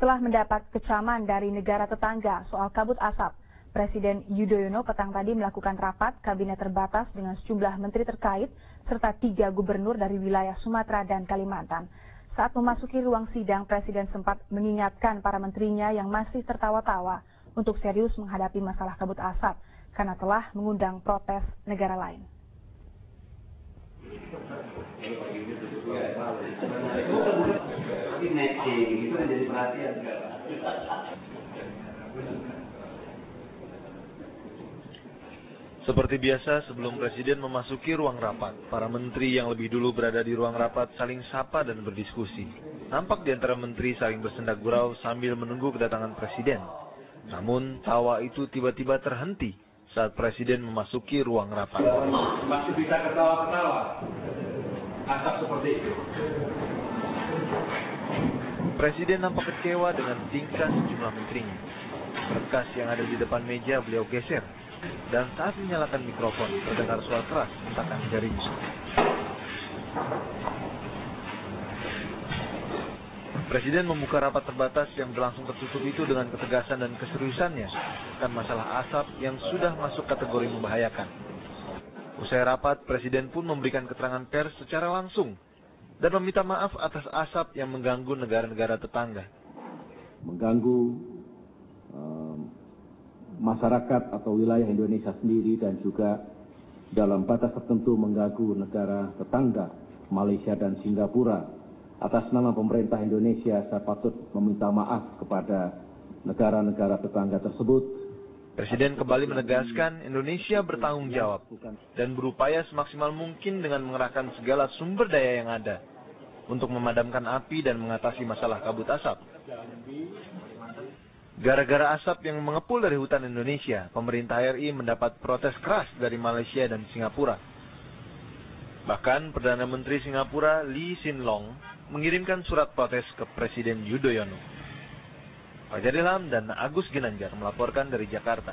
Setelah mendapat kecaman dari negara tetangga soal kabut asap, Presiden Yudhoyono petang tadi melakukan rapat kabinet terbatas dengan sejumlah menteri terkait serta 3 gubernur dari wilayah Sumatera dan Kalimantan. Saat memasuki ruang sidang, Presiden sempat mengingatkan para menterinya yang masih tertawa-tawa untuk serius menghadapi masalah kabut asap karena telah mengundang protes negara lain. Seperti biasa, sebelum Presiden memasuki ruang rapat, para menteri yang lebih dulu berada di ruang rapat saling sapa dan berdiskusi. Nampak di antara menteri saling bersenda gurau sambil menunggu kedatangan Presiden. Namun, tawa itu tiba-tiba terhenti saat Presiden memasuki ruang rapat. Masih bisa ketawa-ketawa. Asap seperti itu. Presiden nampak kecewa dengan tingkah sejumlah menterinya. Berkas yang ada di depan meja beliau geser. Dan saat menyalakan mikrofon, terdengar suara keras hentakan jarinya. Presiden membuka rapat terbatas yang berlangsung tertutup itu dengan ketegasan dan keseriusannya akan masalah asap yang sudah masuk kategori membahayakan. Usai rapat, Presiden pun memberikan keterangan pers secara langsung dan meminta maaf atas asap yang mengganggu negara-negara tetangga. Mengganggu masyarakat atau wilayah Indonesia sendiri dan juga dalam batas tertentu mengganggu negara tetangga Malaysia dan Singapura. Atas nama pemerintah Indonesia, saya patut meminta maaf kepada negara-negara tetangga tersebut. Presiden kembali menegaskan Indonesia bertanggung jawab dan berupaya semaksimal mungkin dengan mengerahkan segala sumber daya yang ada untuk memadamkan api dan mengatasi masalah kabut asap. Gara-gara asap yang mengepul dari hutan Indonesia, pemerintah RI mendapat protes keras dari Malaysia dan Singapura. Bahkan Perdana Menteri Singapura Lee Hsien Loong mengirimkan surat protes ke Presiden Yudhoyono. Fajar Ilham dan Agus Ginanjar melaporkan dari Jakarta.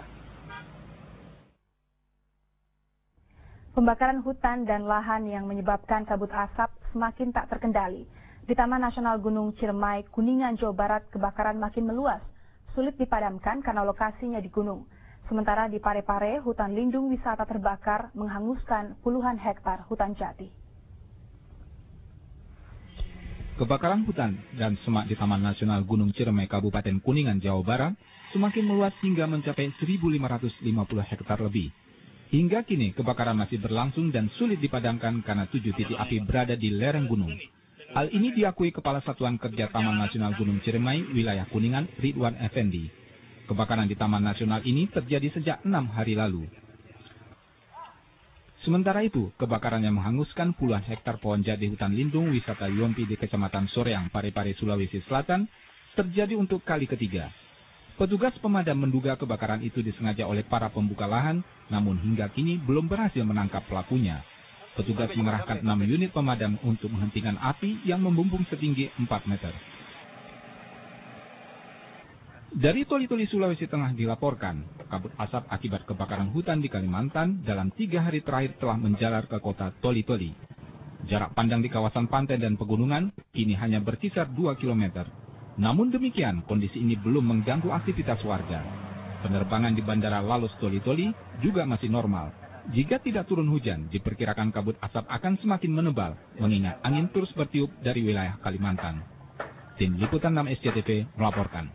Pembakaran hutan dan lahan yang menyebabkan kabut asap semakin tak terkendali. Di Taman Nasional Gunung Ciremai, Kuningan, Jawa Barat, kebakaran makin meluas. Sulit dipadamkan karena lokasinya di gunung. Sementara di Parepare, hutan lindung wisata terbakar menghanguskan puluhan hektar hutan jati. Kebakaran hutan dan semak di Taman Nasional Gunung Ciremai, Kabupaten Kuningan, Jawa Barat semakin meluas hingga mencapai 1.550 hektar lebih. Hingga kini kebakaran masih berlangsung dan sulit dipadamkan karena 7 titik api berada di lereng gunung. Hal ini diakui Kepala Satuan Kerja Taman Nasional Gunung Ciremai, wilayah Kuningan, Ridwan Effendi. Kebakaran di Taman Nasional ini terjadi sejak 6 hari lalu. Sementara itu, kebakaran yang menghanguskan puluhan hektar pohon jati hutan lindung wisata Yompi di Kecamatan Soreang, Parepare, Sulawesi Selatan, terjadi untuk kali ketiga. Petugas pemadam menduga kebakaran itu disengaja oleh para pembuka lahan, namun hingga kini belum berhasil menangkap pelakunya. Petugas mengerahkan 6 unit pemadam untuk menghentikan api yang membumbung setinggi 4 meter. Dari Toli-Toli, Sulawesi Tengah dilaporkan, kabut asap akibat kebakaran hutan di Kalimantan dalam 3 hari terakhir telah menjalar ke kota Toli-Toli. Jarak pandang di kawasan pantai dan pegunungan kini hanya berkisar 2 km. Namun demikian, kondisi ini belum mengganggu aktivitas warga. Penerbangan di Bandara Lalos Toli-Toli juga masih normal. Jika tidak turun hujan, diperkirakan kabut asap akan semakin menebal, mengingat angin terus bertiup dari wilayah Kalimantan. Tim Liputan 6 SCTV melaporkan.